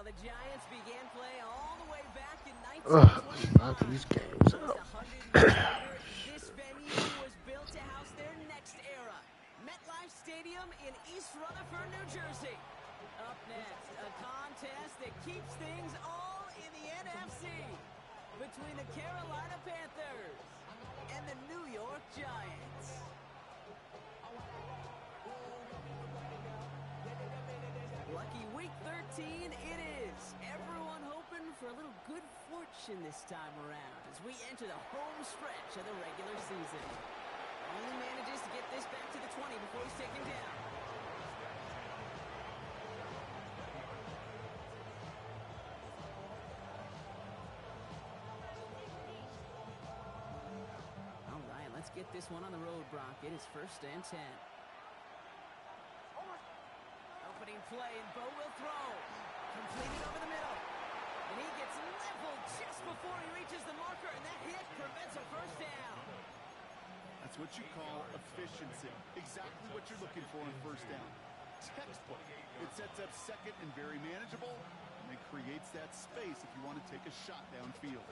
Well, the Giants began play all the way back in Ugh, knock 1925. these games Almost out. 100 years later, this venue was built to house their next era. MetLife Stadium in East Rutherford, New Jersey. Up next, a contest that keeps things all in the NFC between the Carolina Panthers and the New York Giants. Lucky week 13 it is. Everyone hoping for a little good fortune this time around as we enter the home stretch of the regular season. Only manages to get this back to the 20 before he's taken down. All right, let's get this one on the road, Brock. It is 1st and 10. Opening play, and Bo will throw. Completed over the middle. And he gets leveled just before he reaches the marker, and that hit prevents a first down. That's what you call efficiency. Exactly what you're looking for on first down. Textbook. It sets up second and very manageable, and it creates that space if you want to take a shot downfield.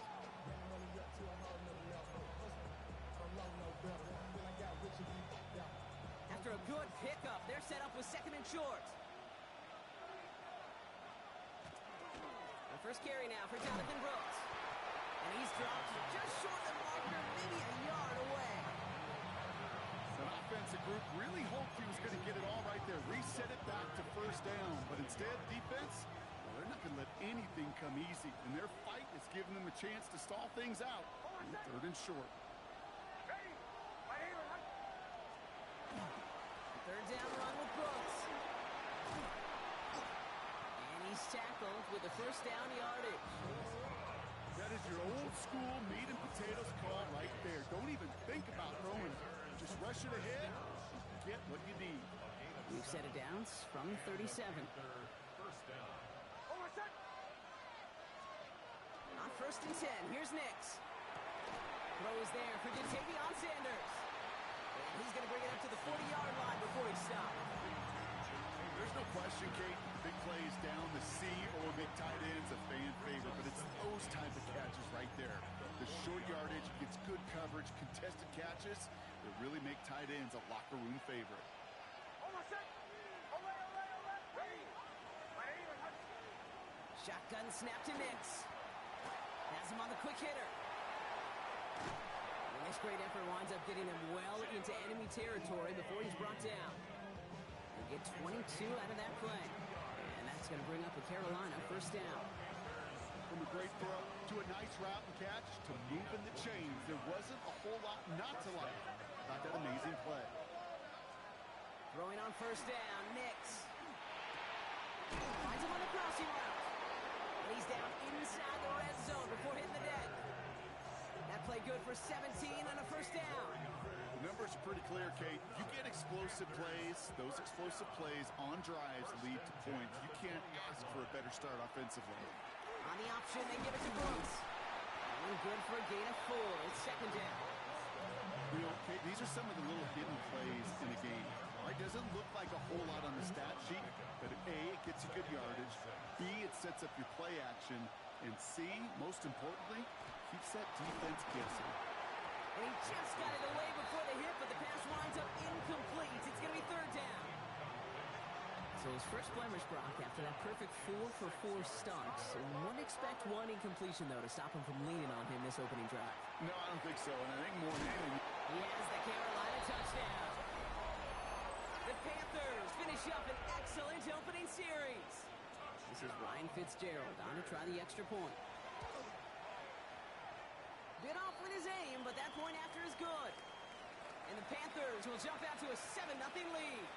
After a good pickup, they're set up with 2nd and short. The first carry now for Jonathan Brooks. And he's dropped just short of the marker, maybe a yard away. The offensive group really hoped he was going to get it all right there, reset it back to first down. But instead, defense, well, they're not going to let anything come easy. And their fight is giving them a chance to stall things out on 3rd and short. 3rd down run with Brooks. And he's tackled with the first down yardage. That is your old school meat and potatoes call right there. Don't even think about throwing. Just rush it ahead and get what you need. We've set it down from 37. On 1st and 10, here's Nix. Throw is there for Ja'Tavion Sanders. And he's going to bring it up to the 40-yard line before he stops. There's no question, Kate. Big plays down the seam or big tight ends, a fan favorite. But it's those type of catches right there. The short yardage, gets good coverage, contested catches that really make tight ends a locker room favorite. Shotgun snap to Nix. Has him on the quick hitter. And this great effort winds up getting him well into enemy territory before he's brought down. They get 22 out of that play. And that's going to bring up a Carolina first down. From a great throw to a nice route and catch to moving the chains. There wasn't a whole lot not to like about that amazing play. Throwing on first down, Nix. Finds him on the crossing route. And he's down inside the red zone before hitting the deck. That play good for 17 and a first down. The numbers are pretty clear, Kate. You get explosive plays. Those explosive plays on drives lead to points. You can't ask for a better start offensively. On the option, they give it to Brooks. And good for a gain of 4. It's 2nd down. You know, Kate, these are some of the little hidden plays in a game. It doesn't look like a whole lot on the stat sheet, but A, it gets you good yardage. B, it sets up your play action. And C, most importantly, keeps that defense guessing. And he just got it away before the hit, but the pass winds up incomplete. It's going to be 3rd down. So his first blemish, Brock, after that perfect 4-for-4 start. So wouldn't expect one incompletion, though, to stop him from leaning on him this opening drive. No, I don't think so. And I think more than anything, he has the Carolina touchdown. The Panthers finish up an excellent opening series. This is Ryan Fitzgerald on to try the extra point. Bit off with his aim, but that point after is good. And the Panthers will jump out to a 7-0 lead.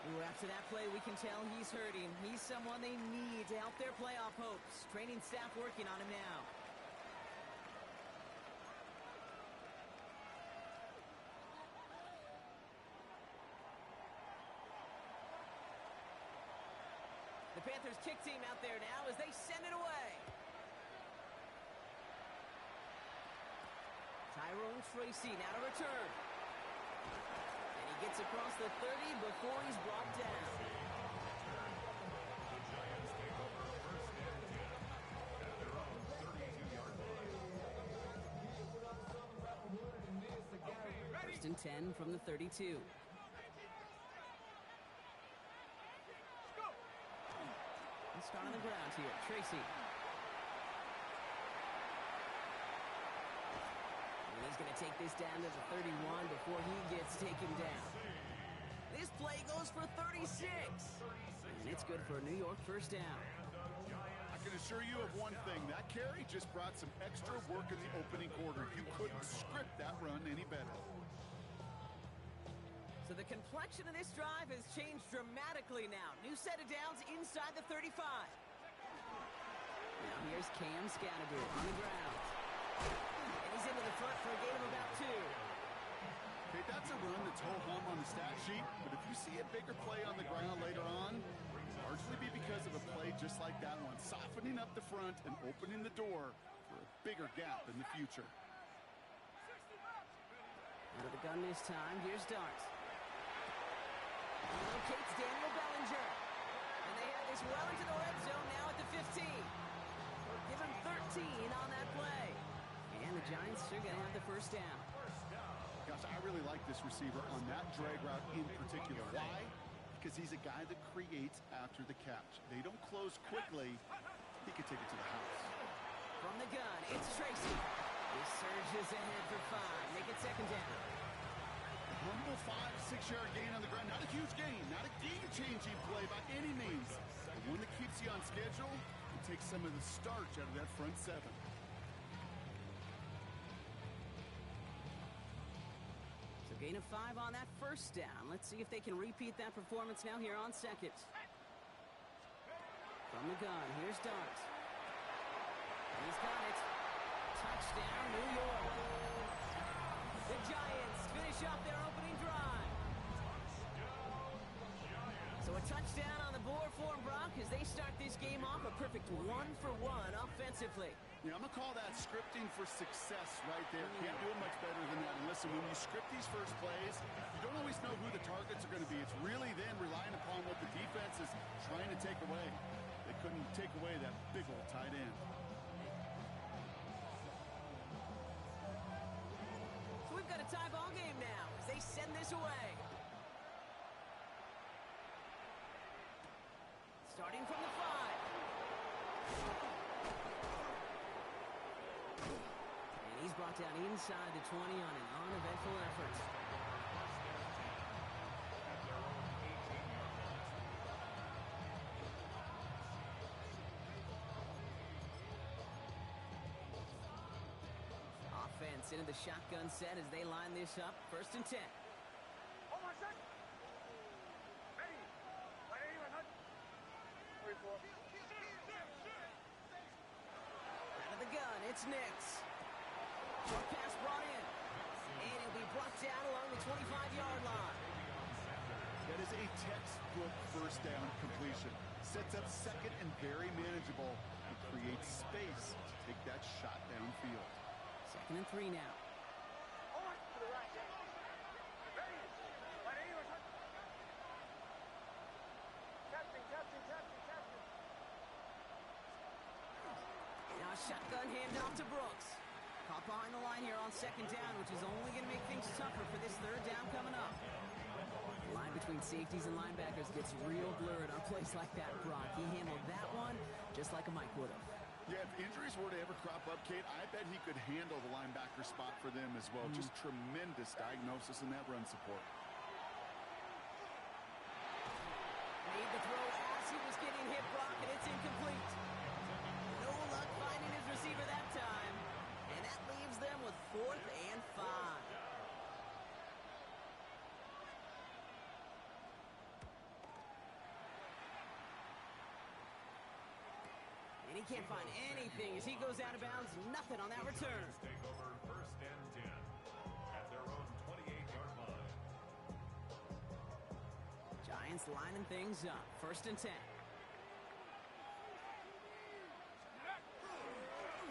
Ooh, after that play, we can tell he's hurting. He's someone they need to help their playoff hopes. Training staff working on him now. The Panthers kick team out there now as they send it away. Tyrone Tracy now to return. And he gets across the 30 before he's brought down. 10 from the 32. Let's start on the ground here. Tracy. And he's going to take this down to the 31 before he gets taken down. This play goes for 36. And it's good for a New York first down. I can assure you of one thing. That carry just brought some extra work in the opening quarter. You couldn't script that run any better. So the complexion of this drive has changed dramatically now. New set of downs inside the 35. Now here's Cam Scatterby on the ground. And he's into the front for a gain of about 2. Okay, that's a run that's ho-hum on the stat sheet, but if you see a bigger play on the ground later on, largely be because of a play just like that one, softening up the front and opening the door for a bigger gap in the future. Out of the gun this time, here's Dart. Locates Daniel Bellinger. And they have this well into the red zone now at the 15. Give him 13 on that play. And the Giants are going to have the first down. Gosh, I really like this receiver on that drag route in particular. Why? Because he's a guy that creates after the catch. They don't close quickly. He could take it to the house. From the gun, it's Tracy. He surges ahead for 5. Make it second down. Humble 5-6-yard gain on the ground. Not a huge gain. Not a game-changing play by any means. But one that keeps you on schedule and takes some of the starch out of that front 7. So gain of 5 on that first down. Let's see if they can repeat that performance now here on second. From the gun, here's Dart. He's got it. Touchdown, New York. The Giants finish off their opening drive. So a touchdown on the board for them, Brock, as they start this game off a perfect 1-for-1 offensively. Yeah, I'm going to call that scripting for success right there. Can't do it much better than that. And listen, when you script these first plays, you don't always know who the targets are going to be. It's really then relying upon what the defense is trying to take away. They couldn't take away that big old tight end. We've got a tie ball game now as they send this away. Starting from the 5. And he's brought down inside the 20 on an uneventful effort. Into the shotgun set as they line this up. 1st and 10. Out of the gun, it's Nix. Short pass brought in. And it'll be brought down along the 25-yard line. That is a textbook first down completion. Sets up second and very manageable. It creates space to take that shot downfield. 2nd and 3 now. Now a shotgun handoff to Brooks. Caught behind the line here on 2nd down, which is only going to make things tougher for this 3rd down coming up. The line between safeties and linebackers gets real blurred on plays like that, Brock. He handled that one just like a Mike would have. Yeah, if injuries were to ever crop up, Kate, I bet he could handle the linebacker spot for them as well. Just tremendous diagnosis in that run support. Made the throw as he was getting hit, Brock, and it's incomplete. No luck finding his receiver that time. And that leaves them with 4th and 5. And he can't find anything as he goes out of bounds. Nothing on that return. Take over 1st and 10 at their own 28-yard line. Giants lining things up. 1st and 10.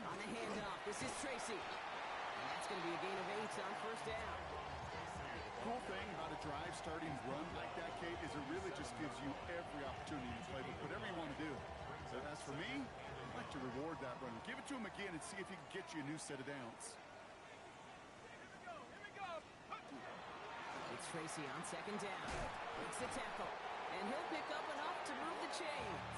On the handoff, this is Tracy. And that's going to be a gain of 8 on 1st down. Cool thing about a drive starting run like that, Kate, is it really just gives you every opportunity to play with whatever you want to do. So as for me, I'd like to reward that run. Give it to him again and see if he can get you a new set of downs. It's Tracy on second down. Makes the tackle. And he'll pick up enough to move the chains.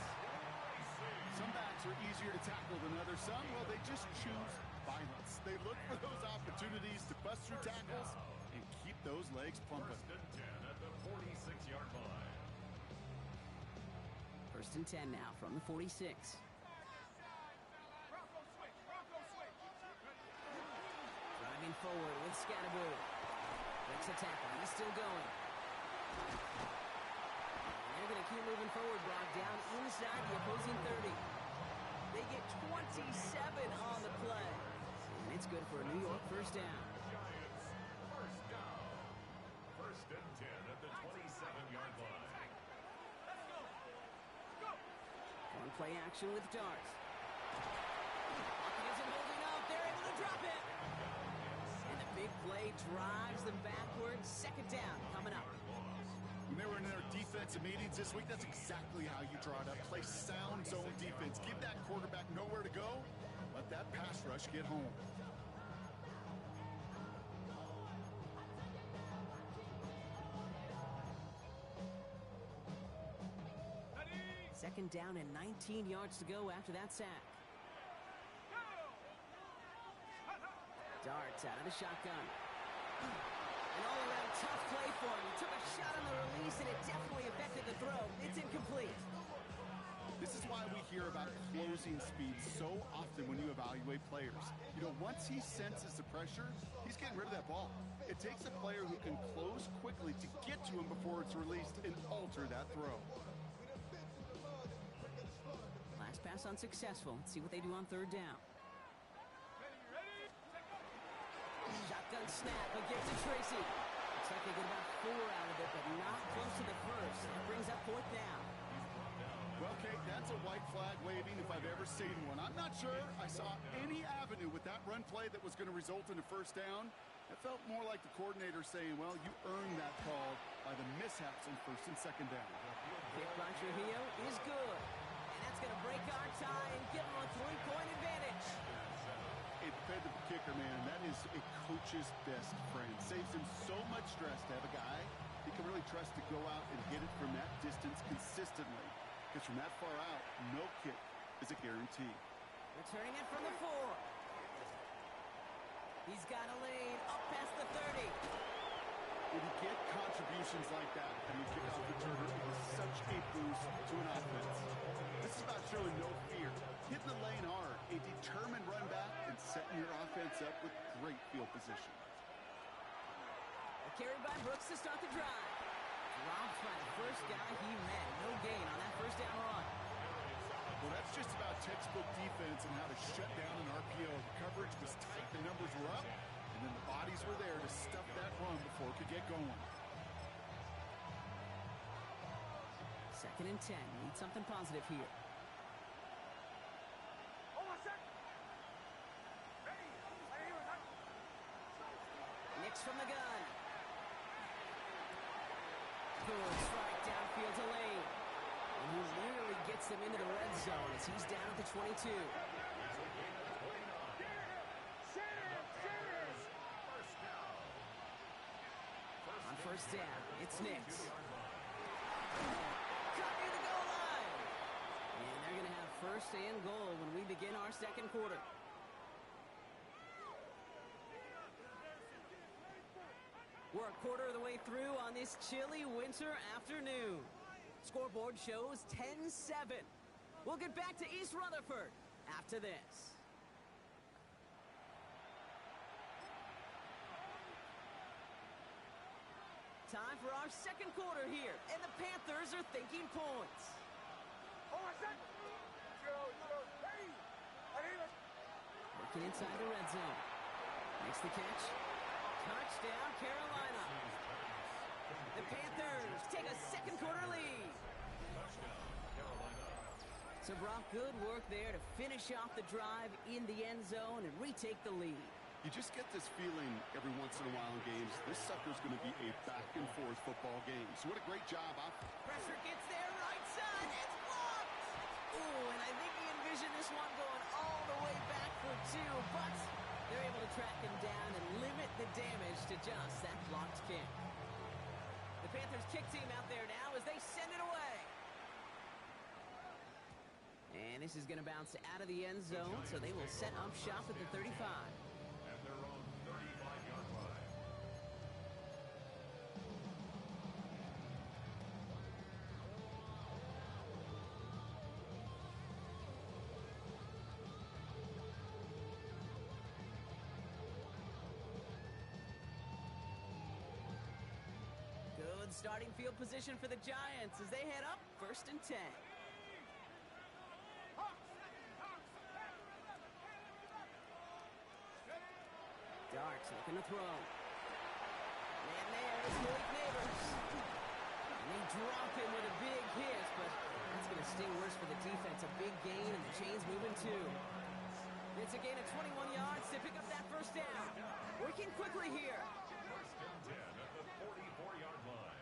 Some backs are easier to tackle than others. Some, well, they just choose violence. They look for those opportunities to bust through tackles and keep those legs pumping. First and 10 at the 46-yard line. First and 10 now from the 46. Driving forward with Scatterbury. Breaks a tackle. He's still going. They're going to keep moving forward, Brock, down inside the opposing 30. They get 27 on the play. And it's good for a New York first down. Giants, first down. First and 10 at the 27-yard line. On play action with Darts. Pocket isn't holding up. They're able to drop it. And the big play drives them backwards. Second down coming up. When they were in their defensive meetings this week, that's exactly how you draw it up. Play sound zone defense. Give that quarterback nowhere to go. Let that pass rush get home. Second down and 19 yards to go after that sack. Darts out of the shotgun. An all-around tough play for him. He took a shot on the release, and it definitely affected the throw. It's incomplete. This is why we hear about closing speed so often when you evaluate players. You know, once he senses the pressure, he's getting rid of that ball. It takes a player who can close quickly to get to him before it's released and alter that throw. Last pass unsuccessful. Let's see what they do on third down. Shotgun snap, but gives to Tracy. Looks like they get about 4 out of it, but not close to the first. That brings up fourth down. Well, Kate, that's a white flag waving if I've ever seen one. I'm not sure I saw any avenue with that run play that was going to result in a first down. It felt more like the coordinator saying, well, you earned that call by the mishaps on first and second down. Kick by Trujillo is good. And that's going to break our tie and give them a 3-point advantage. It fed the kicker, man. That is a coach's best friend. Saves him so much stress to have a guy he can really trust to go out and hit it from that distance consistently. Because from that far out, no kick is a guarantee. Returning it from the 4. He's got a lane up past the 30. When you get contributions like that, and you kick out returner, it's such a boost to an offense. This is about showing no fear. Hitting the lane hard, a determined run back, and setting your offense up with great field position. A carry by Brooks to start the drive. Dropped by the first guy he met. No gain on that first down run. Well, that's just about textbook defense and how to shut down an RPO. The coverage was tight, the numbers were up, and then the bodies were there to stuff that run before it could get going. Second and 10. Need something positive here. Nix from the gun. Good strike downfield to Lane. And he nearly gets them into the red zone as he's down at the 22. On first down, it's Nix. Cut near the goal line. And they're going to have first and goal when we begin our second quarter. We're a quarter of the way through on this chilly winter afternoon. Scoreboard shows 10-7. We'll get back to East Rutherford after this. Time for our second quarter here, and the Panthers are thinking points. Working inside the red zone. Makes the catch. Touchdown, Carolina. The Panthers take a second quarter lead. So, Brock, good work there to finish off the drive in the end zone and retake the lead. You just get this feeling every once in a while in games. This sucker's going to be a back-and-forth football game. So what a great job. Pressure gets there, right side, it's blocked. Ooh, and I think he envisioned this one going all the way back for 2, but they're able to track him down and limit the damage to just that blocked kick. Panthers kick team out there now as they send it away. And this is going to bounce out of the end zone, so they will set up shop at the 35. At their own 35-yard line. Good starting field position for the Giants as they head up 1st and 10. Darks looking to throw. Man there is Malik Neighbors. And they drop him with a big hit, but that's going to sting worse for the defense. A big gain, and the chain's moving too. It's a gain of 21 yards to pick up that first down. Working quickly here. 1st and 10 at the 44-yard line.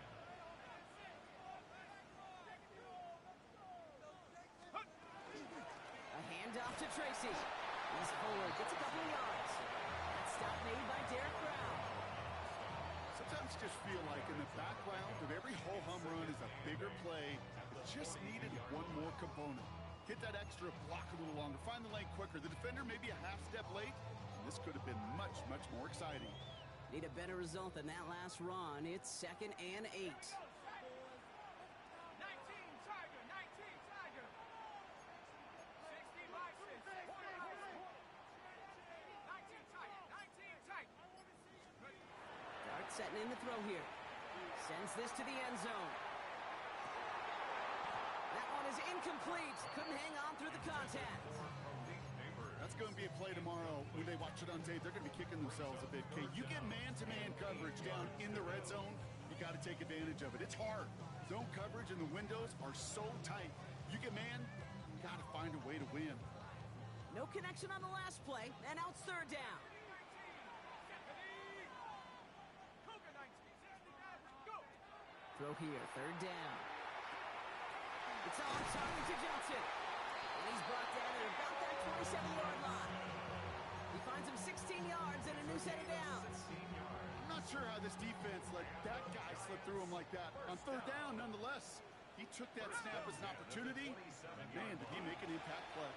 A handoff to Tracy. He's forward, gets a couple of yards. That stop made by Derek Brown. Sometimes you just feel like in the background of every ho-hum run is a bigger play. Just needed one more component. Hit that extra block a little longer. Find the lane quicker. The defender maybe a half step late. And this could have been much, much more exciting. Need a better result than that last run. It's 2nd and 8. Dart setting in the throw here. Sends this to the end zone. That one is incomplete. Couldn't hang on through the contact. That's going to be a play tomorrow. When they watch it on tape, they're going to be kicking themselves a bit. Okay, you get man-to-man coverage down in the red zone, you got to take advantage of it. It's hard. Zone coverage and the windows are so tight. You get man, you got to find a way to win. No connection on the last play, and now it's 3rd down. Throw here, 3rd down. It's on target to Johnson. And he's brought down at about that 27-yard line. He finds him 16 yards and a new set of downs. I'm not sure how this defense let that guy slip through him like that. On 3rd down, nonetheless, he took that snap as an opportunity. Man, did he make an impact play.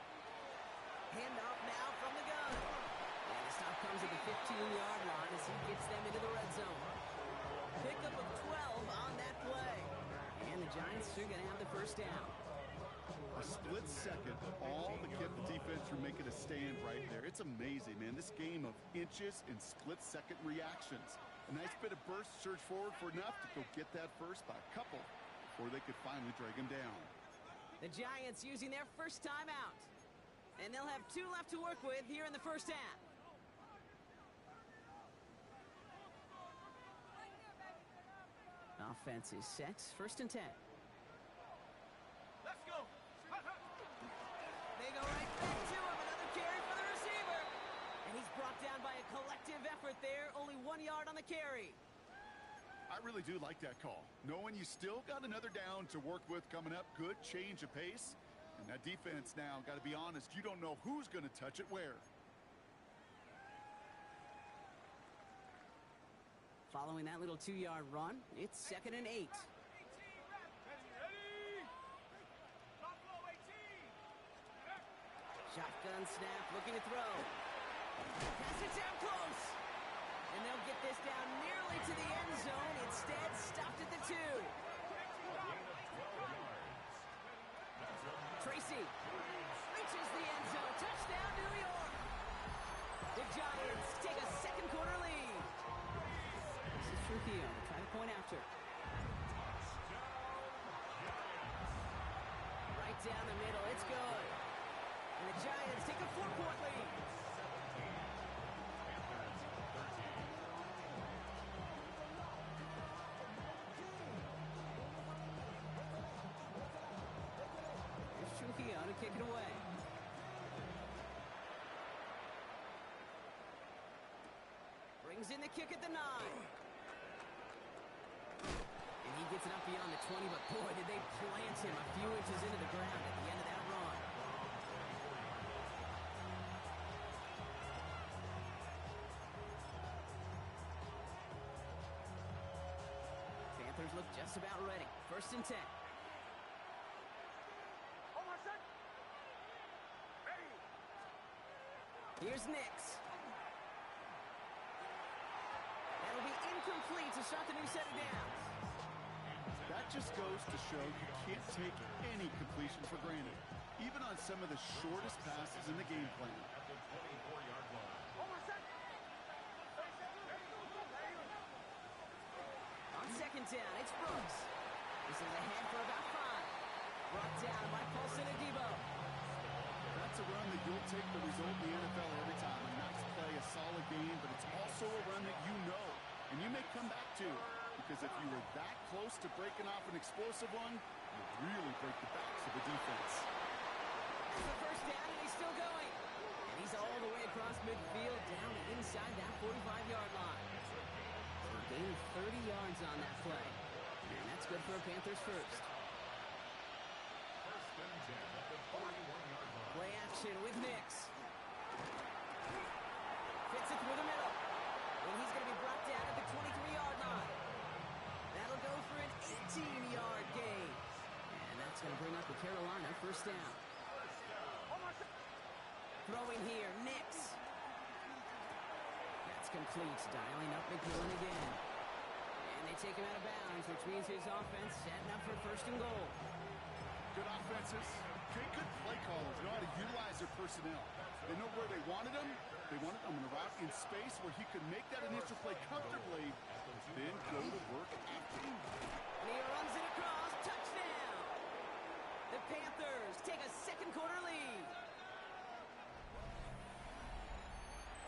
Handoff now from the gun. And the stop comes at the 15-yard line as he gets them into the red zone. Pickup of 12 on that play. And the Giants are going to have the first down. A split second, all to get the defense from making a stand right there. It's amazing, man. This game of inches and split-second reactions. A nice bit of burst, surge forward for enough to go get that first by a couple before they could finally drag him down. The Giants using their first timeout. And they'll have 2 left to work with here in the first half. Offense is set. 1st and 10. Let's go. They go right back to him. Another carry for the receiver. And he's brought down by a collective effort there. Only 1 yard on the carry. I really do like that call. Knowing you still got another down to work with coming up. Good change of pace. And that defense now, got to be honest, you don't know who's going to touch it where. Following that little 2-yard run, it's 2nd and 8. Shotgun snap, looking to throw. Pass it down close. And they'll get this down nearly to the end zone. Instead, stopped at the 2. Tracy reaches the end zone. Touchdown, New York. The Giants take a second quarter lead. This is Trujillo trying to point after. Right down the middle. It's good. And the Giants take a 4-point lead. Here's Trujillo to kick it away. Brings in the kick at the 9. And he gets it up beyond the 20, but boy, did they plant him a few inches into the ground at the end of that run. Panthers look just about ready. 1st and 10. Here's Nix. That'll be incomplete to start the new set of downs. That just goes to show you can't take any completion for granted, even on some of the shortest passes in the game plan. On 2nd down, it's Brooks. This is ahead for about 5. Brought down by Paulson Adebo. That's a run that you'll take the result in the NFL every time. A nice play, a solid game, but it's also a run that you know, and you may come back to, because if you were that close to breaking off an explosive one, you really break the backs of the defense. That's the 1st down, and he's still going. And he's all the way across midfield, down inside that 45-yard line. So he gained 30 yards on that play. And that's good for a Panthers first. Play action with Nix. Fits it through the middle. And he's going to be brought down at the 23-yard line. That'll go for an 18-yard gain. And that's going to bring up the Carolina 1st down. Throwing here, Nix. That's complete. Dialing up McMillan again. And they take him out of bounds, which means his offense setting up for 1st and goal. Good offenses. Good play callers know how to utilize their personnel. They know where they wanted them. They wanted them in a route in space where he could make that initial play comfortably, then go to work after. And he runs it across. Touchdown! The Panthers take a 2nd quarter lead.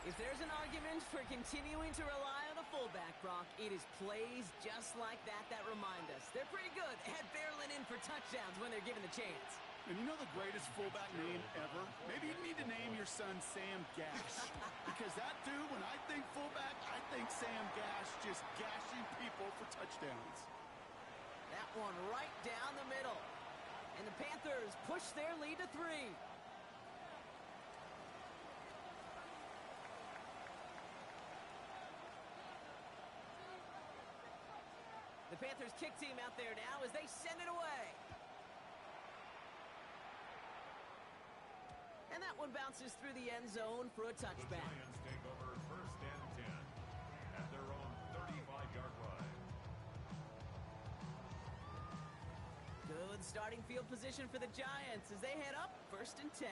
If there's an argument for continuing to rely on the fullback, Brock, it is plays just like that remind us. They're pretty good at barreling in for touchdowns when they're given the chance. And you know the greatest fullback name ever? Maybe you need to name your son Sam Gash. Because that dude, when I think fullback, I think Sam Gash just gashing people for touchdowns. That one right down the middle. And the Panthers push their lead to 3. The Panthers kick team out there now as they send it away. And that one bounces through the end zone for a touchback. The Giants take over 1st and 10 at their own 35-yard line. Good starting field position for the Giants as they head up 1st and 10.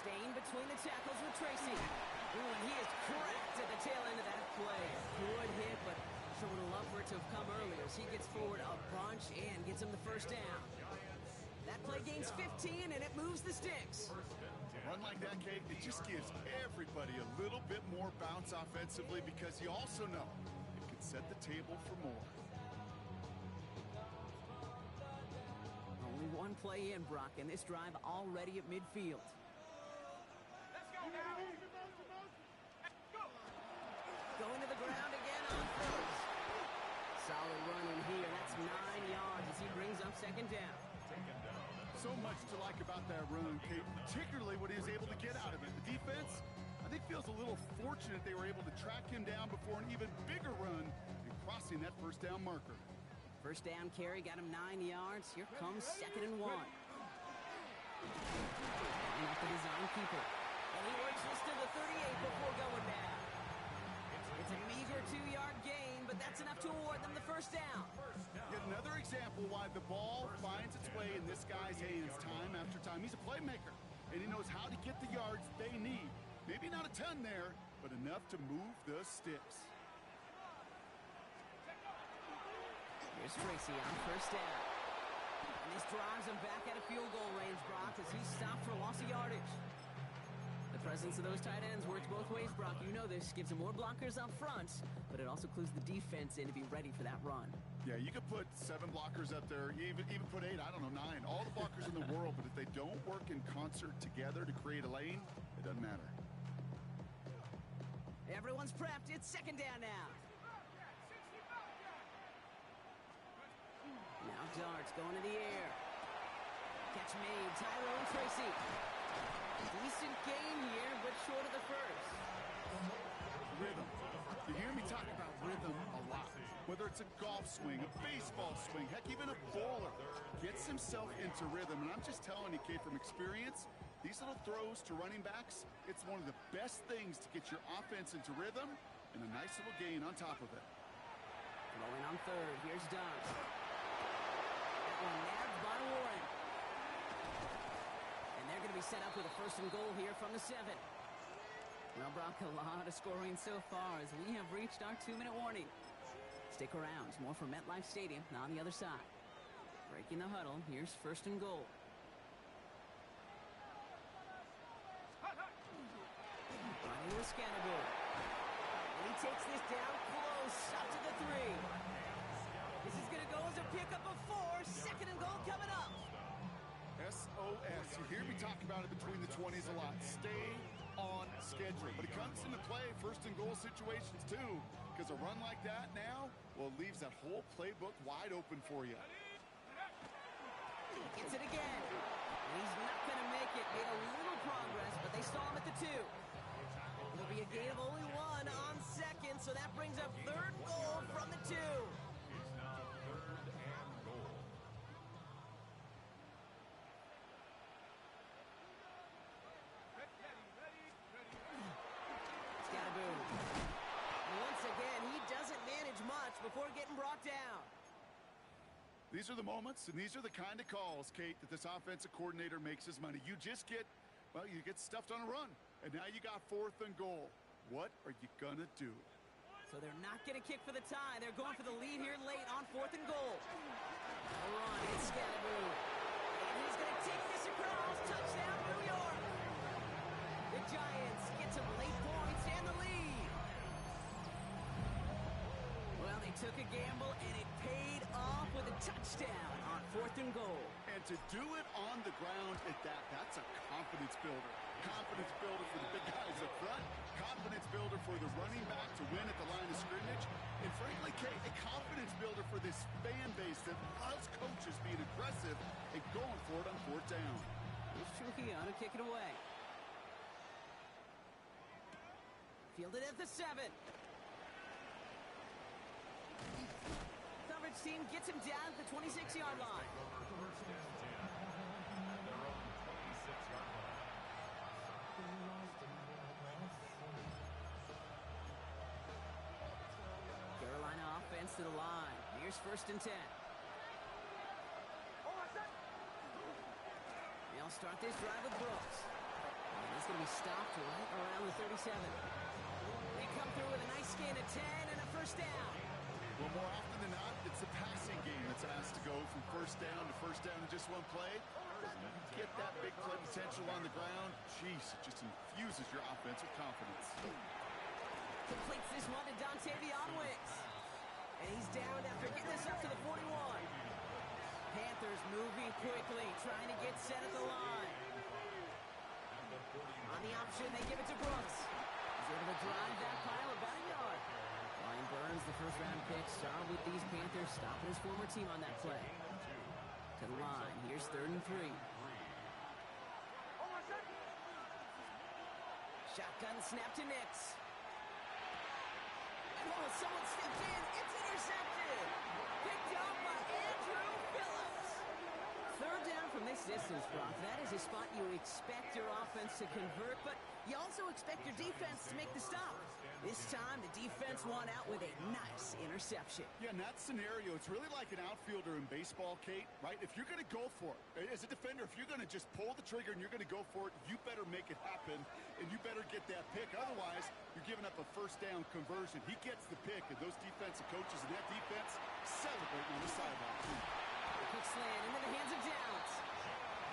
Staying between the tackles with Tracy. Ooh, and he is cracked at the tail end of that play. Good hit, but showing a love for it to have come earlier as he gets forward a bunch and gets him the 1st down. That play gains 15, and it moves the sticks. A run like that, Kate, it just gives everybody a little bit more bounce offensively because you also know it could set the table for more. Only one play in, Brock, and this drive already at midfield. Going to the ground again on 1st. Solid run in here. That's 9 yards as he brings up 2nd down. So much to like about that run, Kate, particularly what he was able to get out of it. The defense, I think, feels a little fortunate they were able to track him down before an even bigger run and crossing that 1st down marker. 1st down carry got him 9 yards. Here comes 2nd and 1. And up the design keeper. And he works this to the 38 before going down. It's a meager 2-yard gain, but that's enough to award them the 1st down. Yet another example why the ball finds its way in this guy's hands time after time. He's a playmaker, and he knows how to get the yards they need. Maybe not a ton there, but enough to move the sticks. Here's Tracy on 1st down. And this drives him back at a field goal range, Brock, as he's stopped for loss of yardage. The presence of those tight ends works both ways, Brock. You know this. Gives him more blockers up front, but it also clues the defense in to be ready for that run. Yeah, you could put 7 blockers up there, even put 8, I don't know, 9. All the blockers in the world, but if they don't work in concert together to create a lane, it doesn't matter. Everyone's prepped. It's 2nd down now. Now darts going to the air. Catch made. Tyrone Tracy. Decent gain here, but short of the 1st. Rhythm. You hear me talk about rhythm it's a golf swing, a baseball swing, heck, even a bowler, gets himself into rhythm. And I'm just telling you, Kate, from experience, these little throws to running backs, it's one of the best things to get your offense into rhythm and a nice little gain on top of it. Throwing on third. Here's Dunn. That one nabbed by Warren. And they're going to be set up with a first and goal here from the 7. Well, Brock, a lot of scoring so far as we have reached our 2-minute warning. Stick around. More from MetLife Stadium on the other side. Breaking the huddle. Here's first and goal. Running with Scannable. And he takes this down close. Up to the 3. This is going to go as a pickup of 4. Second and goal coming up. SOS. You hear me talk about it between the 20s a lot. Stay on schedule. But it comes into play first and goal situations too, because a run like that now, well, leaves that whole playbook wide open for you. He gets it again. And he's not going to make it. Made a little progress, but they stall him at the 2. It'll be a gain of only 1 on second, so that brings up third goal from the 2. It's now third and goal. Scannable. Once again, he doesn't manage much before getting brought down. These are the moments and these are the kind of calls, Kate, that this offensive coordinator makes his money. You just get, well, you get stuffed on a run, and now you got fourth and goal. What are you going to do? So they're not going to kick for the tie. They're going for the lead here late on fourth and goal. A run, it's Scannable. And he's going to take this across. Touchdown, New York. The Giants get some late points and the lead. Well, they took a gamble, and it paid off with a touchdown on fourth and goal. And to do it on the ground at that, that's a confidence builder. Confidence builder for the big guys up front. Confidence builder for the running back to win at the line of scrimmage. And frankly, Kate, a confidence builder for this fan base that loves coaches being aggressive and going for it on fourth down. Here's Trujillo to kick it away. Fielded at the 7. Coverage team gets him down at the 26-yard line. First and 10 at their own 26-yard line. Carolina offense to the line. Here's first and 10. They'll start this drive with Brooks. And he's going to be stopped right around the 37. They come through with a nice gain of 10 and a first down. Well, more often than not, it's the passing game that's asked to go from first down in just one play. Get that big play potential on the ground. Jeez, it just infuses your offense with confidence. Completes this one to Dontavion Wicks. And he's down after getting this up to the 41. Panthers moving quickly, trying to get set at the line. On the option, they give it to Brooks. He's able to drive that pile about a yard. Ryan Burns, the first-round pick, started with these Panthers, stopping his former team on that play. To the line, here's third and 3. Shotgun snap to Nix. Oh, someone stepped in. It's intercepted. Picked up by Andrew Phillips. Third down from this distance, Brock. That is a spot you expect your offense to convert, but you also expect your defense to make the stop. This time, the defense won out with a nice interception. Yeah, in that scenario, it's really like an outfielder in baseball, Kate, right? If you're going to go for it, as a defender, if you're going to just pull the trigger and you're going to go for it, you better make it happen, and you better get that pick. Otherwise, you're giving up a first down conversion. He gets the pick, and those defensive coaches and that defense celebrating on the sideline. Quick slant into the hands of Downs.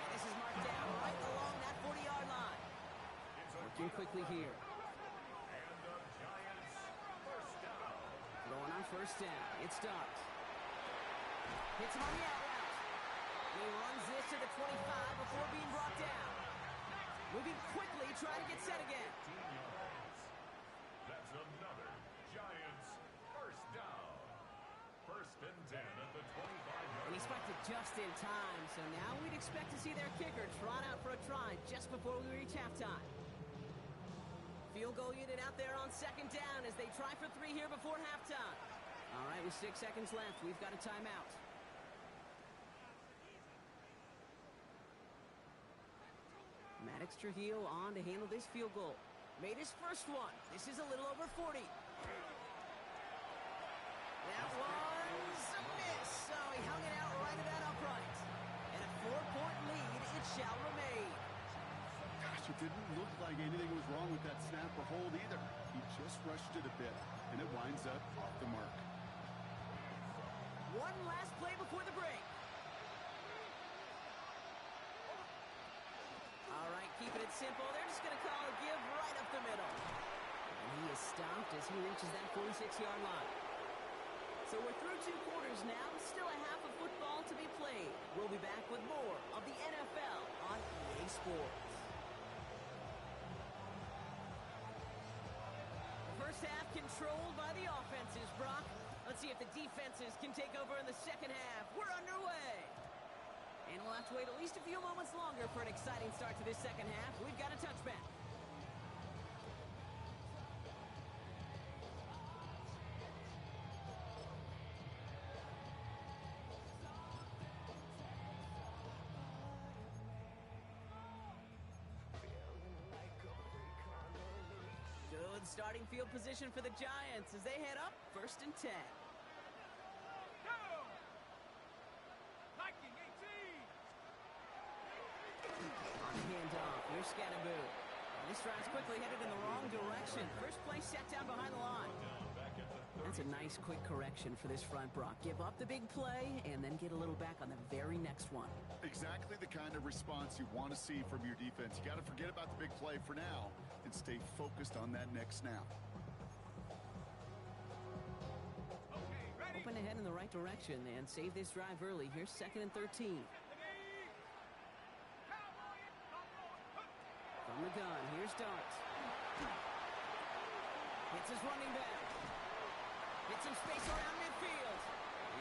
And this is marked down right along that 40-yard line. Working quickly here. Throwing on first down. It's Downs. Hits him on the out route. He runs this to the 25 before being brought down. Moving quickly, trying to get set again. That's another Giants first down. First and 10 at the 25-yard And he spiked it just in time, so now we'd expect to see their kicker trot out for a try just before we reach halftime. Field goal unit out there on second down as they try for 3 here before halftime. All right, we with 6 seconds left, we've got a timeout. Maddox Trujillo on to handle this field goal. Made his first one. This is a little over 40. That was a miss. So he hung it out right at that upright. And a 4-point lead it shall remain. Gosh, it didn't look like anything was wrong with that snap or hold either. He just rushed it a bit, and it winds up off the mark. One last play before the break. All right, keeping it simple. They're just going to call a give right up the middle. And he is stopped as he reaches that 46-yard line. So we're through 2 quarters now. Still a half of football to be played. We'll be back with more of the NFL on EA Sports. First half controlled by the offenses, Brock. Let's see if the defenses can take over in the second half. We're underway. And we'll have to wait at least a few moments longer for an exciting start to this second half. We've got a touchback. Good starting field position for the Giants as they head up 1st and 10. On the handoff, here's Scatterboo. This drive's quickly headed in the wrong direction. First play set down behind the line. That's a nice quick correction for this front, Brock. Give up the big play and then get a little back on the very next one. Exactly the kind of response you want to see from your defense. You got to forget about the big play for now and stay focused on that next snap. Open ahead in the right direction and save this drive early. Here's 2nd and 13. From the gun, here's Dart. Hits his running back. Hits some space around midfield.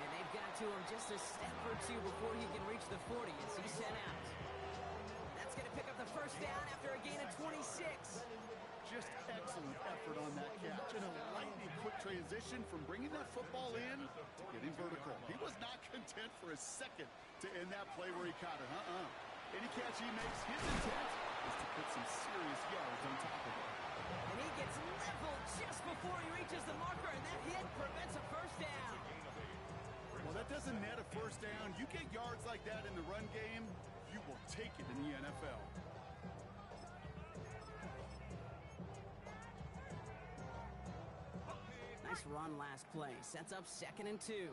And they've got to him just a step or two before he can reach the 40 as he's sent out. That's going to pick up the first down after a gain of 26. Just excellent effort on that catch and a lightning quick transition from bringing that football in to getting vertical. He was not content for a second to end that play where he caught it. Any catch he makes, his intent is to put some serious yards on top of it. And he gets leveled just before he reaches the marker, and that hit prevents a first down. Well, that doesn't net a first down. You get yards like that in the run game, you will take it in the NFL. Nice run last play. Sets up 2nd and 2.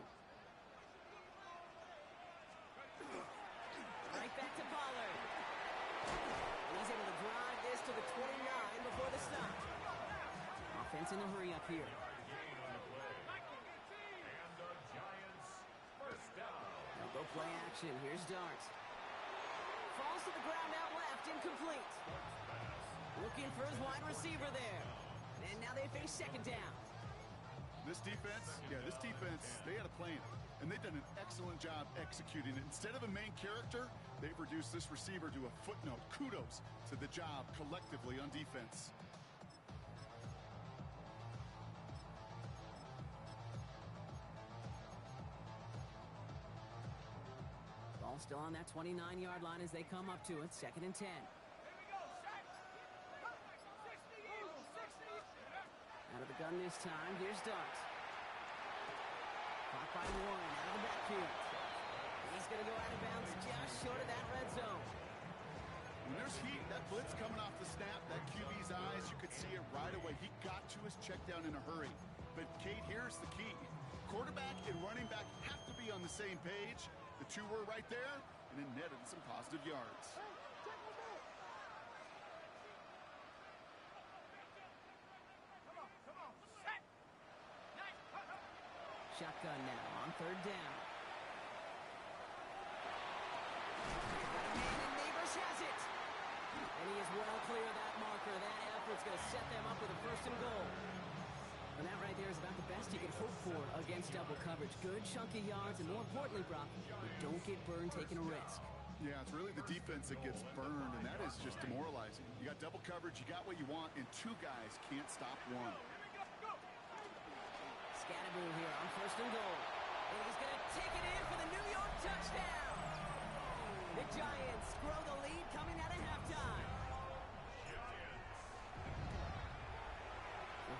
Right back to Pollard. He's able to drive this to the 29 before the stop. Offense in a hurry up here. They'll go play action. Here's Dart. Falls to the ground out left. Incomplete. Looking for his wide receiver there. And now they face 2nd down. This defense, they had a plan. And they've done an excellent job executing it. Instead of a main character, they've reduced this receiver to a footnote. Kudos to the job collectively on defense. Ball still on that 29-yard line as they come up to it. 2nd and 10. Out of the gun this time. Here's Dart. Caught by Warren out of the backfield. He's going to go out of bounds just short of that red zone. When there's heat, that blitz coming off the snap, that QB's eyes, you could see it right away. He got to his check down in a hurry. But, Kate, here's the key. Quarterback and running back have to be on the same page. The two were right there, and it netted some positive yards. Shotgun now on 3rd down. And Neighbors has it. And he is well clear of that marker. That effort's going to set them up with a 1st and goal. And that right there is about the best you can hope for against double coverage. Good chunky yards, and more importantly, Brock, you don't get burned taking a risk. Yeah, it's really the defense that gets burned, and that is just demoralizing. You got double coverage, you got what you want, and 2 guys can't stop one. Scatterboo here on 1st first and goal. And he's going to take it in for the New York touchdown. The Giants grow the lead coming out of halftime.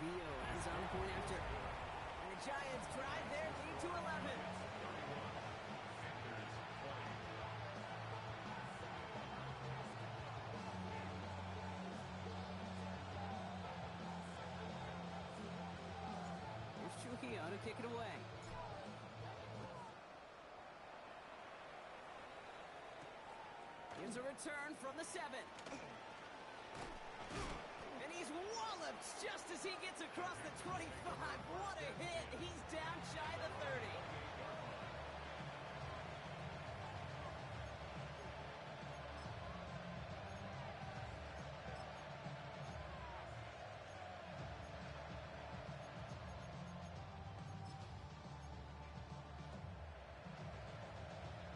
Rubio has on the point after. And the Giants drive their lead to 11. Here's Trujillo to kick it away. Here's a return from the 7. And he's walloped just as he gets across the 25. What a hit. He's down shy of the 30.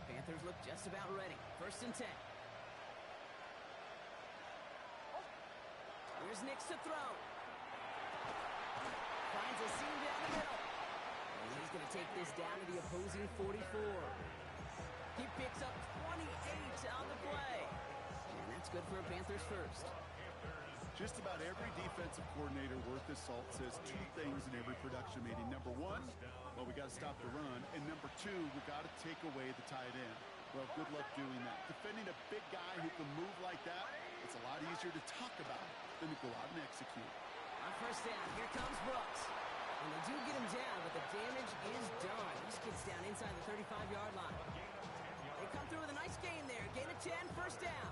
Panthers look just about ready. First and 10. Here's Nix to throw. Finds a seam down the middle. And he's going to take this down to the opposing 44. He picks up 28 on the play. And that's good for a Panthers first. Just about every defensive coordinator worth his salt says two things in every production meeting. Number one, well, we got to stop the run. And number two, we got to take away the tight end. Well, good luck doing that. Defending a big guy who can move like that, it's a lot easier to talk about than to go out and execute. On first down, here comes Brooks. And they do get him down, but the damage is done. This gets down inside the 35-yard line. They come through with a nice gain there. Gain of 10, first down.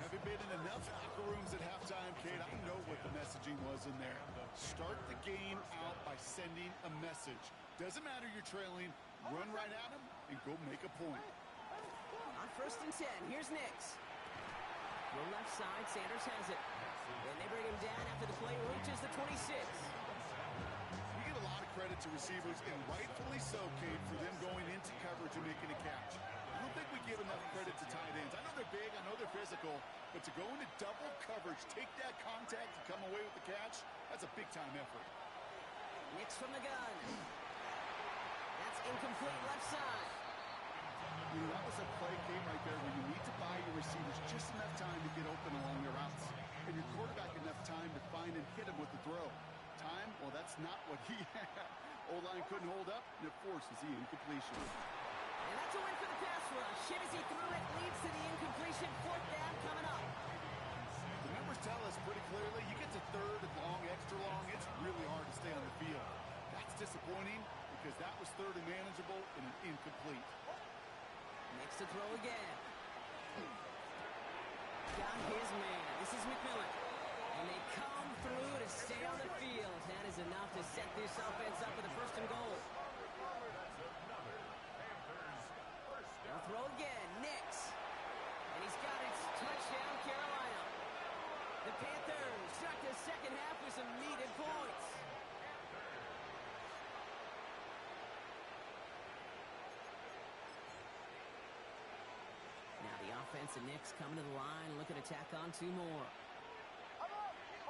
Having been in enough locker rooms at halftime, Kate, I know what the messaging was in there. Start the game out by sending a message. Doesn't matter you're trailing, run right at them and go make a point. On first and 10, here's Nix. The left side, Sanders has it. And they bring him down after the play reaches the 26. You give a lot of credit to receivers, and rightfully so, Kate, for them going into coverage and making a catch. I don't think we give enough credit to tight ends. I know they're big, I know they're physical, but to go into double coverage, take that contact and come away with the catch, that's a big-time effort. Nix from the gun. That's incomplete left side. You know, that was a play game right there where you need to buy your receivers just enough time to get open along their routes. And your quarterback enough time to find and hit him with the throw. Time, well, that's not what he had. O-line couldn't hold up, and it forces the incompletion. And that's a win for the pass rush. Shit as he threw it leads to the incompletion. Fourth down coming up. The numbers tell us pretty clearly, you get to third and long, extra long, it's really hard to stay on the field. That's disappointing because that was third and manageable and an incomplete. Makes the throw again. Got his man. This is McMillan. And they come through to stay on the field. That is enough to set this offense up for the first and goal. They'll throw again. Nix. And he's got it. Touchdown, Carolina. The Panthers start the second half with some needed points. Now the offense and Nix coming to the line, looking to tack on two more.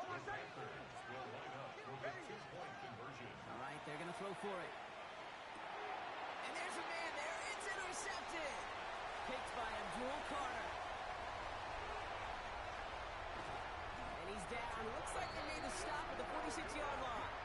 The Panthers will line up for the two-point conversion. All right, they're going to throw for it. And there's a man there. It's intercepted. Picked by Abdul Carter. And he's down. Looks like they made the stop at the 46-yard line.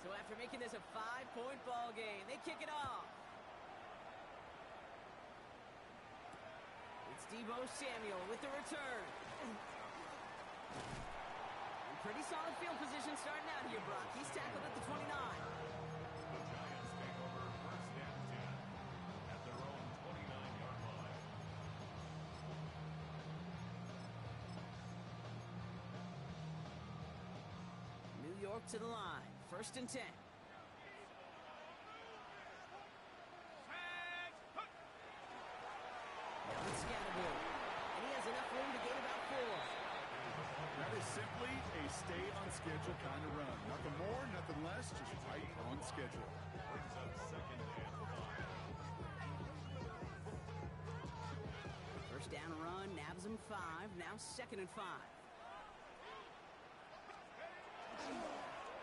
So after making this a 5-point ball game, they kick it off. It's Deebo Samuel with the return. And pretty solid field position starting out here, Brock. He's tackled at the 29. The Giants take over first and 10 at their own 29-yard line. New York to the line. First and 10. Now it's Scatterboard. And he has enough room to gain about 4. That is simply a stay-on-schedule kind of run. Nothing more, nothing less, nabs him 5. Now 2nd and 5.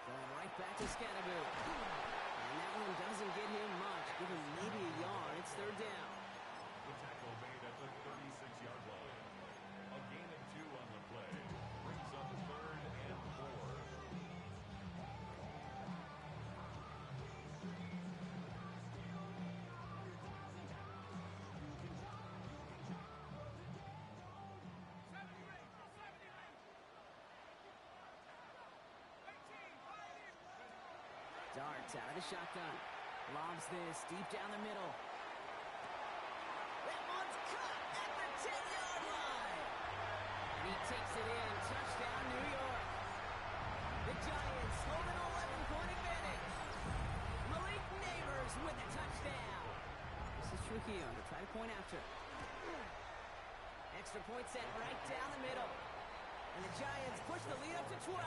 Going right back to Scatterby. And that one doesn't get him much. Give him maybe a yard. It's 3rd down. The tackle made at the 36-yard line. A gain of 2 on the play. Brings up 3rd and 4. Darts out of the shotgun. Lobs this deep down the middle. That one's caught at the 10-yard line. And he takes it in. Touchdown, New York. The Giants hold an 11-point advantage. Malik Neighbors with a touchdown. This is Trujillo to try to point after. Extra point set right down the middle. And the Giants push the lead up to 12.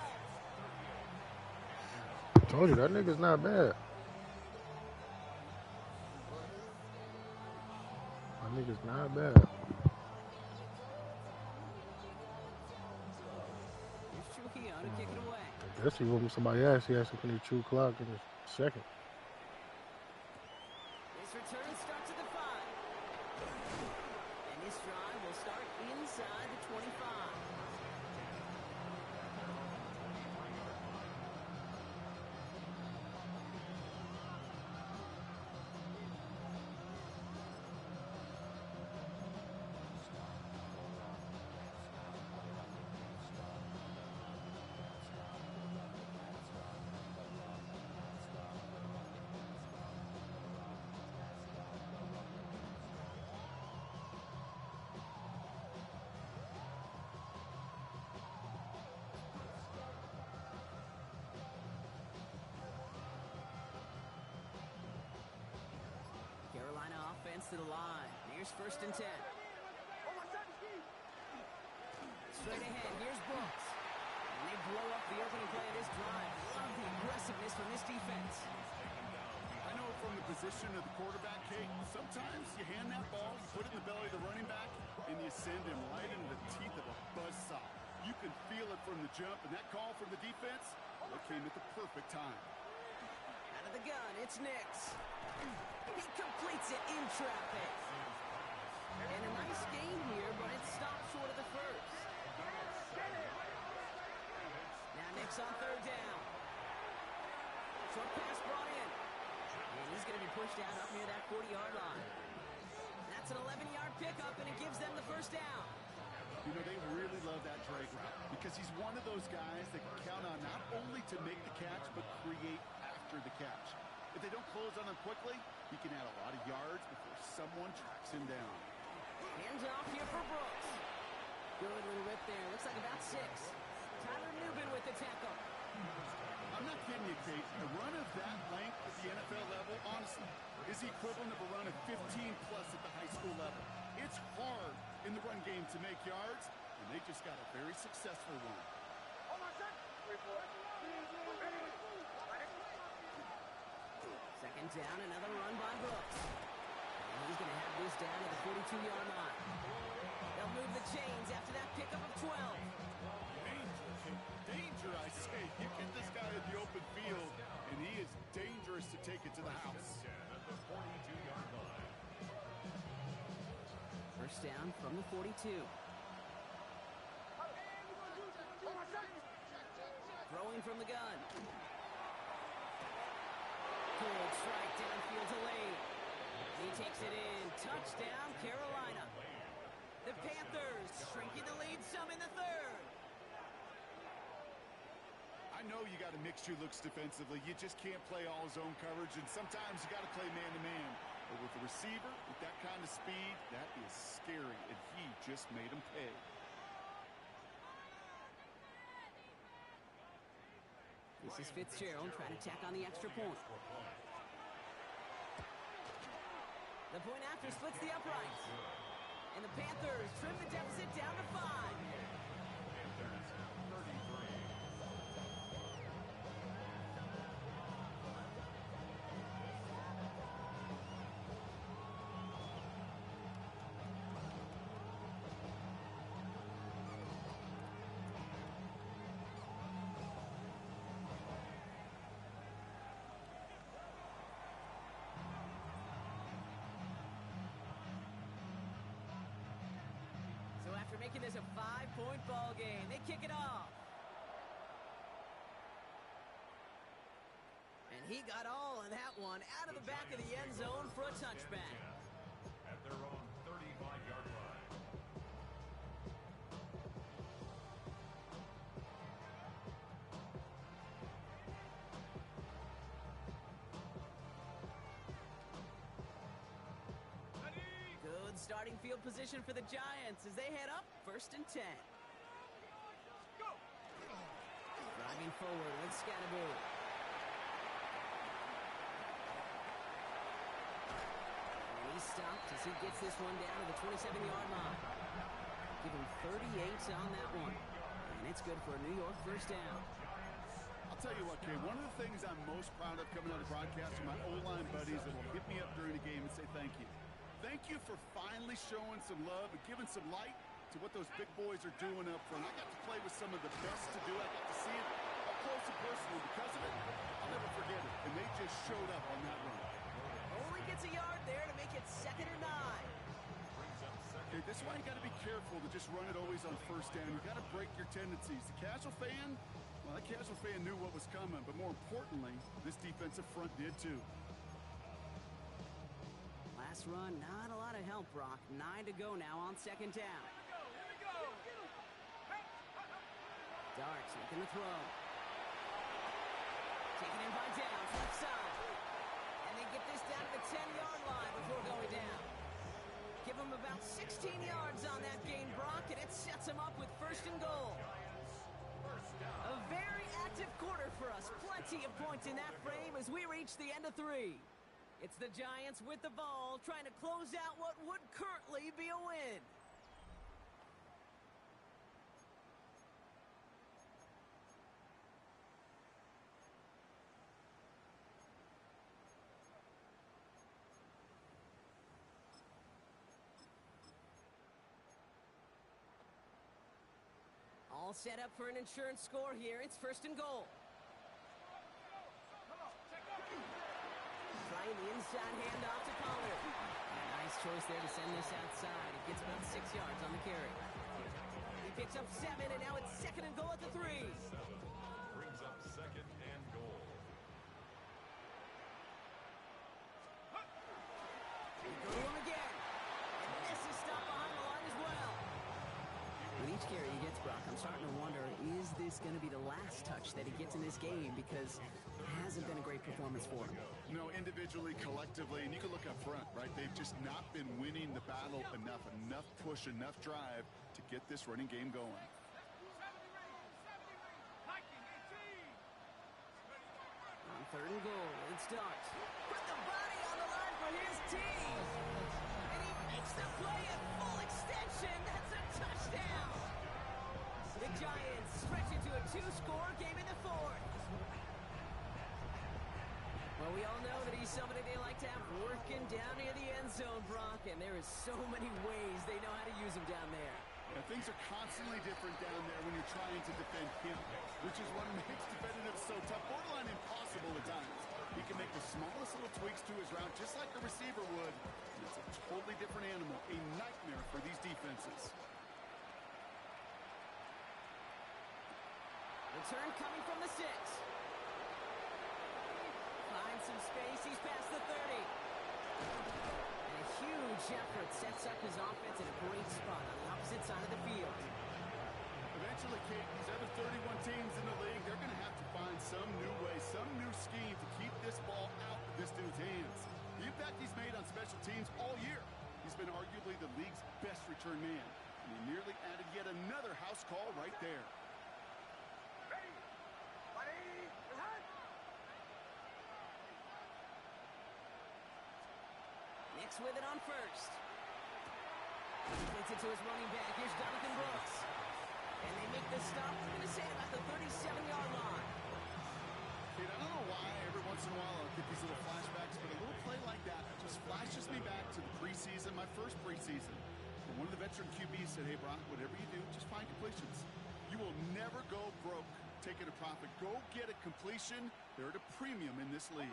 I told you, that nigga's not bad. That nigga's not bad. Here's Trujillo to kick it away. I guess he whooped somebody ass. He has to finish 2 clock in the 2nd. This return starts at the 5. And this drive will start inside the 25. To the line. Here's 1st and 10. Straight ahead. Here's Brooks. And they blow up the opening play of this drive. Love the aggressiveness from this defense. I know from the position of the quarterback, Kate, sometimes you hand that ball, you put it in the belly of the running back, and you send him right into the teeth of a buzzsaw. You can feel it from the jump, and that call from the defense, that came at the perfect time. Out of the gun, it's Nix. He completes it in traffic. And a nice gain here, but it stopped short of the first. Now Nix on 3rd down. Short pass brought in. And he's going to be pushed out up near that 40-yard line. That's an 11-yard pickup, and it gives them the 1st down. You know, they really love that drag route because he's one of those guys that can count on not only to make the catch, but create after the catch. If they don't close on him quickly, he can add a lot of yards before someone tracks him down. Hands off here for Brooks. Good little rip there. Looks like about 6. Tyler Newbin with the tackle. I'm not kidding you, Kate. A run of that length at the NFL level, honestly, is the equivalent of a run of 15-plus at the high school level. It's hard in the run game to make yards, and they just got a very successful one. 2nd down, another run by Brooks. And he's going to have this down at the 42-yard line. They'll move the chains after that pickup of 12. Danger, I say. You get this guy in the open field, and he is dangerous to take it to the house. At the 42-yard line. 1st down from the 42. Throwing from the gun. Good strike downfield to Lane. He takes it in. Touchdown, Carolina. The Panthers shrinking the lead some in the 3rd. I know you got to mix your looks defensively. You just can't play all zone coverage, and sometimes you got to play man-to-man. But with the receiver, with that kind of speed, that is scary, and he just made him pay. This is Fitzgerald trying to tack on the extra point. The point after splits the uprights. And the Panthers trim the deficit down to 5. a 5-point ball game. They kick it off. And he got all of that one out of the back of the end zone for a touchback. At their own 35-yard line. Good starting field position for the Giants as they head up 1st and 10. Driving forward with Scatterboot. And he's stopped as he gets this one down to the 27-yard line. Give him 38 on that one. And it's good for a New York first down. I'll tell you what, Kay, one of the things I'm most proud of coming out of the broadcast are my O-line buddies that will hit me up during the game and say thank you. Thank you for finally showing some love and giving some light to what those big boys are doing up front. I got to play with some of the best to do. I got to see it up close and personal. Because of it, I'll never forget it. And they just showed up on that run. Only gets a yard there to make it 2nd and 9. Okay, this is why you got to be careful to just run it always on first down. You got to break your tendencies. The casual fan, well, that casual fan knew what was coming. But more importantly, this defensive front did too. Last run, not a lot of help, Brock. 9 to go now on 2nd down. Darts making the throw. Taken in by Downs, left side. And they get this down to the 10-yard line before going down. Give them about 16 yards on that gain, Brock, and it sets them up with 1st and goal. A very active quarter for us. Plenty of points in that frame as we reach the end of 3. It's the Giants with the ball, trying to close out what would currently be a win. All set up for an insurance score here. It's 1st and goal. Trying the inside handoff to Pollard. Nice choice there to send this outside. It gets about 6 yards on the carry. He picks up 7, and now it's 2nd and goal at the 3. Brings up 2nd and goal. They go to him again. And this is stopped behind the line as well. With each carry he gets, Brock, I'm starting to wonder, is this going to be the last touch that he gets in this game? Because it hasn't been a great performance for him. No, individually, collectively, and you can look up front, right? They've just not been winning the battle enough push, enough drive to get this running game going. On 3rd and goal, it starts. Put the body on the line for his team. And he makes the play at full extension. That's a touchdown. The Giants stretch into a 2-score game in the 4th. Well, we all know that he's somebody they like to have working down near the end zone, Brock, and there is so many ways they know how to use him down there. Yeah, things are constantly different down there when you're trying to defend him, which is what makes defending him so tough, borderline impossible at times. He can make the smallest little tweaks to his route, just like a receiver would. And it's a totally different animal, a nightmare for these defenses. Return coming from the 6. Finds some space. He's past the 30. And a huge effort sets up his offense in a great spot on the opposite side of the field. Eventually, Kate, these other 31 teams in the league, they're going to have to find some new way, some new scheme to keep this ball out of this dude's hands. The impact he's made on special teams all year. He's been arguably the league's best return man. And he nearly added yet another house call right there. Nix with it on 1st. He gets it to his running back. Here's Jonathan Brooks. And they make the stop, I'm going to say, about the 37-yard line. Kate, I don't know why every once in a while I'll get these little flashbacks, but a little play like that just flashes me back to the preseason, my first preseason. And one of the veteran QBs said, hey, Brock, whatever you do, just find completions. You will never go broke taking a profit. Go get a completion. They're at a premium in this league.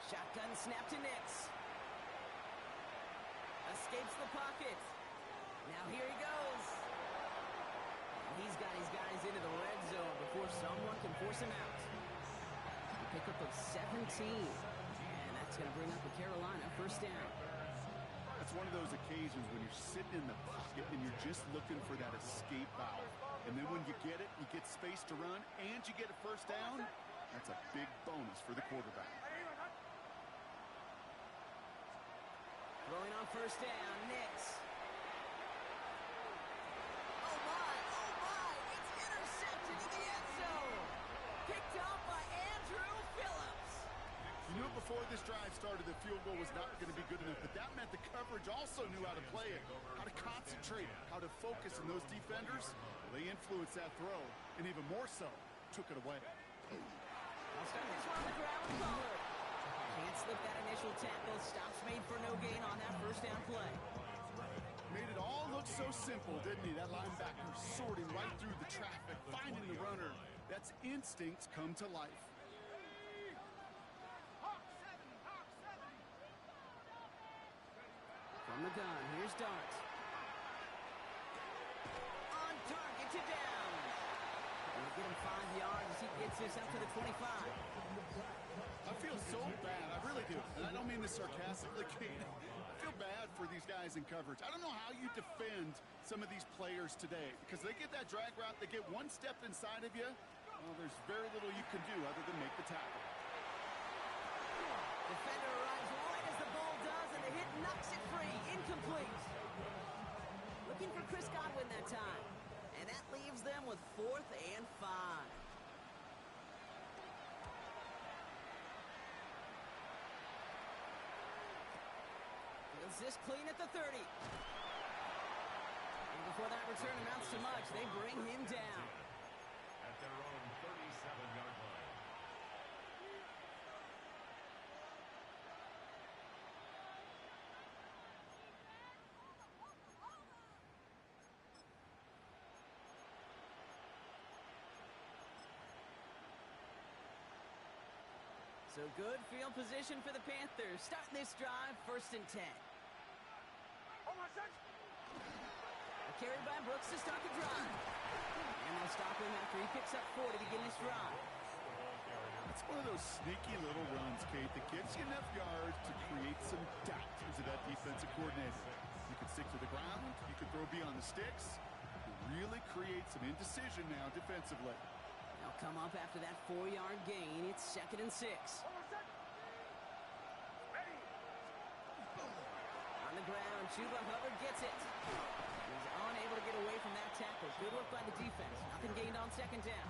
Shotgun snap to Nix. Escapes the pocket. Now here he goes. And he's got his guys into the red zone before someone can force him out. A pickup of 17. And that's going to bring up the Carolina first down. It's one of those occasions when you're sitting in the pocket and you're just looking for that escape valve. And then when you get it, you get space to run, and you get a first down. That's a big bonus for the quarterback. Throwing on first down, Nix. Oh my, it's intercepted in the end zone. Picked up by Andrew Phillips. You knew before this drive started the field goal was not going to be good enough, but that meant the coverage also knew how to play it, how to concentrate, how to focus on those defenders. Well, they influenced that throw, and even more so, took it away. I'll start this one on the ground with Pollard. Can't slip that initial tackle. Stops made for no gain on that first down play. Made it all look so simple, didn't he? That linebacker sorting right through the traffic, finding the runner. That's instincts come to life. From the gun, here's Dart. On target to down. He'll get him 5 yards as he gets this up to the 25. I feel so bad, I really do. And I don't mean this sarcastically, Kate. I feel bad for these guys in coverage. I don't know how you defend some of these players today, because they get that drag route, they get one step inside of you, well, there's very little you can do other than make the tackle. Defender arrives right as the ball does, and the hit knocks it free. Incomplete. Looking for Chris Godwin that time. And that leaves them with 4th and 5. Feels this clean at the 30. And before that return amounts to much, they bring him down. At their own 37-yard line. So good field position for the Panthers. Starting this drive, 1st and 10. A carry by Brooks to start the drive. And they'll stop him after he picks up 4 to begin this drive. It's one of those sneaky little runs, Kate, that gets you enough yards to create some doubt into that defensive coordinator. You can stick to the ground, you can throw beyond the sticks, you really create some indecision now defensively. They'll come up after that 4-yard gain. It's 2nd and 6. On the ground, Chuba Hubbard gets it. He's unable to get away from that tackle. Good work by the defense. Nothing gained on 2nd down.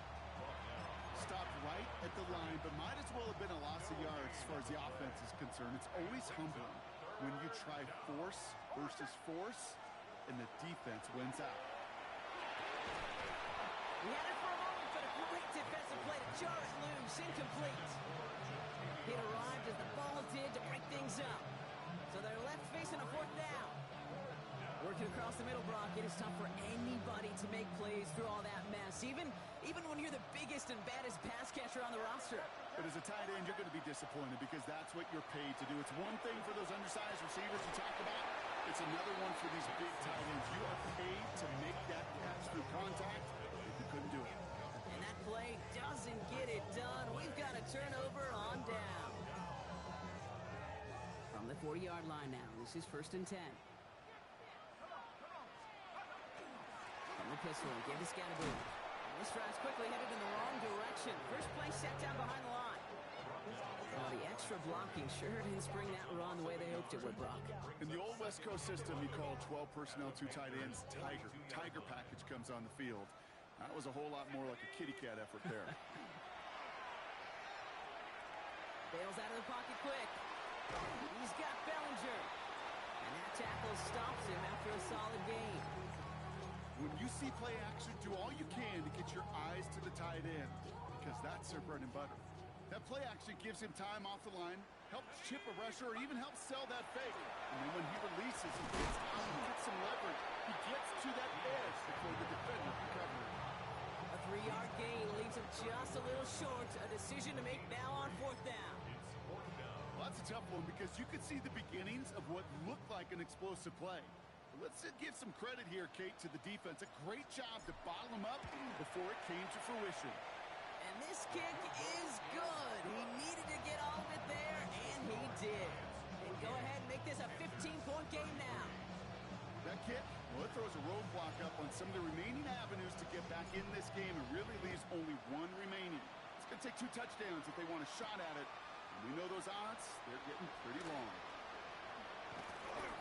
Stopped right at the line, but might as well have been a loss of yards as far as the offense is concerned. It's always humbling when you try force versus force, and the defense wins out. We had it for a moment, but a great defensive play to jar it loose. Incomplete. It arrived as the ball did to break things up. So they're left facing a 4th down. Working across the middle, Brock, it is tough for anybody to make plays through all that mess, even when you're the biggest and baddest pass catcher on the roster. But as a tight end, you're going to be disappointed because that's what you're paid to do. It's one thing for those undersized receivers you talked about. It's another one for these big tight ends. You are paid to make that catch through contact. You couldn't do it. And that play doesn't get it done. We've got a turnover on down. From the 40-yard line now, this is 1st and 10. From the pistol, give this guy a boot. This drive's quickly headed in the wrong direction. First play set down behind the line. Oh, the extra blocking sure didn't spring that run the way they hoped it would, Brock. In the old West Coast system, you call 12 personnel, 2 tight ends, Tiger. Tiger package comes on the field. That was a whole lot more like a kitty cat effort there. Bails out of the pocket quick. He's got Bellinger. And that tackle stops him after a solid gain. When you see play action, do all you can to get your eyes to the tight end, because that's their bread and butter. That play action gives him time off the line, helps chip a rusher, or even helps sell that fake. And then when he releases, he gets out, he gets some leverage. He gets to that edge before the defender can cover it. A 3-yard gain leaves him just a little short. A decision to make now on 4th down. It's 4th down. Well, that's a tough one because you could see the beginnings of what looked like an explosive play. Let's give some credit here, Kate, to the defense. A great job to bottle them up before it came to fruition. And this kick is good. He needed to get all of it there, and he did. And go ahead and make this a 15-point game now. That kick, well, it throws a roadblock up on some of the remaining avenues to get back in this game and really leaves only one remaining. It's going to take 2 touchdowns if they want a shot at it. And we know those odds, they're getting pretty long.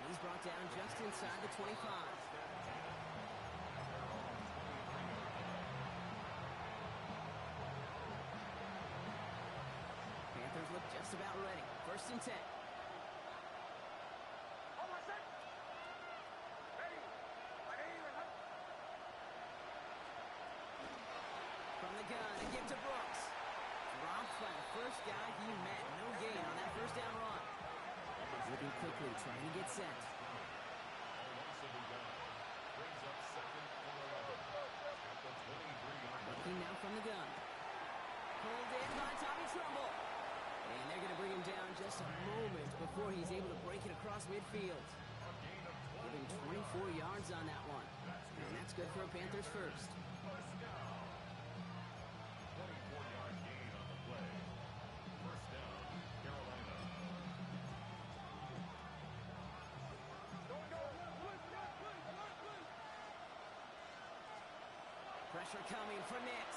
He's brought down just inside the 25. Panthers look just about ready. 1st and 10. From the gun, and give to Brooks. Dropped by the first guy he met. No gain on that 1st down run. Moving quickly, trying to get set. Looking now from the gun. Pulled in by Tommy Trumbull. And they're going to bring him down just a moment before he's able to break it across midfield. Giving 24 yards on that one. And that's good for a Panthers 1st. Pressure coming for Nix.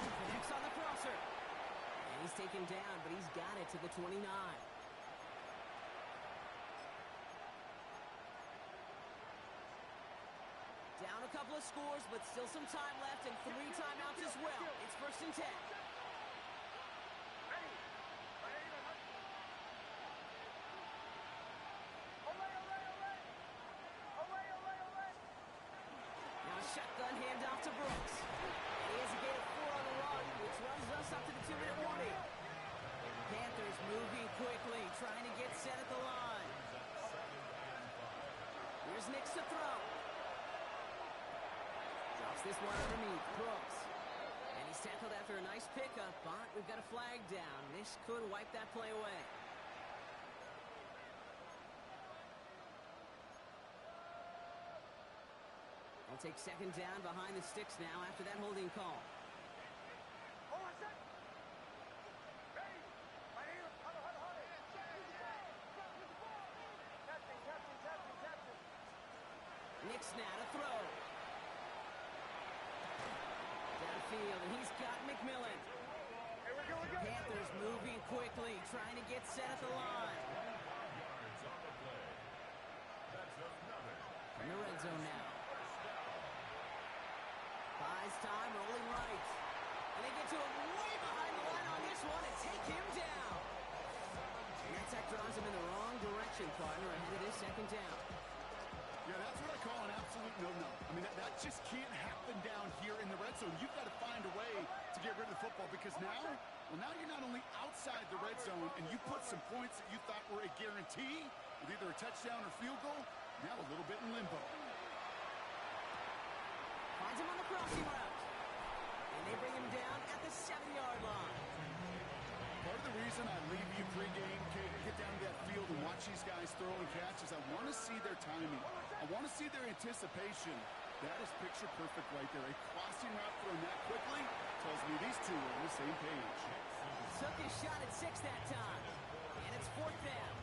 Connects on the crosser. And he's taken down, but he's got it to the 29. Down a couple of scores, but still some time left and 3 timeouts as well. It's 1st and 10. Shotgun handoff to Brooks. And he has a gain of 4 on the run, which runs us up to the 2-minute warning. Panthers moving quickly, trying to get set at the line. Here's Nix to throw. Drops this one underneath. Brooks. And he's tackled after a nice pickup, but we've got a flag down. This could wipe that play away. They'll take 2nd down behind the sticks now after that holding call. Nix now to throw. Downfield, and he's got McMillan. Panthers moving quickly, trying to get set at the line. In the red zone now. Buys time, rolling right. And they get to him way behind the line on this one and take him down. And that sack draws him in the wrong direction, partner, ahead of this 2nd down. Yeah, that's what I call an absolute no-no. I mean, that just can't happen down here in the red zone. You've got to find a way to get rid of the football because now you're not only outside the red zone and you put some points that you thought were a guarantee with either a touchdown or field goal, now a little bit in limbo. Finds him on the crossing route. And they bring him down at the 7-yard line. Part of the reason I leave you pregame, get down to that field and watch these guys throw and catch is I want to see their timing. I want to see their anticipation. That is picture perfect right there. A crossing route thrown that quickly tells me these two are on the same page. Took his shot at 6 that time. And it's 4th down.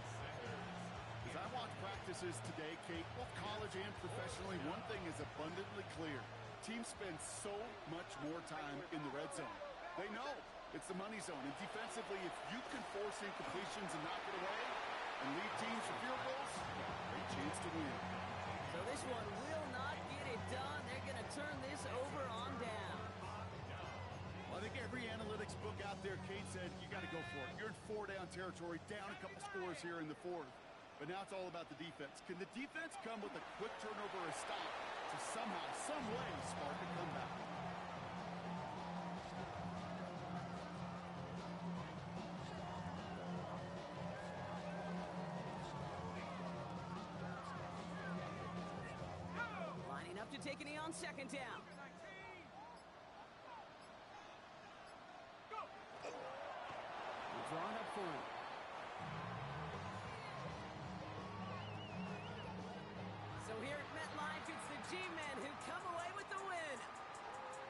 As I watch practices today, Kate, both college and professionally, one thing is abundantly clear. Teams spend so much more time in the red zone. They know it's the money zone. And defensively, if you can force incompletions and knock it away and lead teams to field goals, great chance to win. So this one will not get it done. They're going to turn this over on down. Well, I think every analytics book out there, Kate said, you got to go for it. You're in 4-down territory, down a couple scores here in the 4th. But now it's all about the defense. Can the defense come with a quick turnover or stop to somehow, some way, spark a comeback? Lining up to take a knee on 2nd down. point.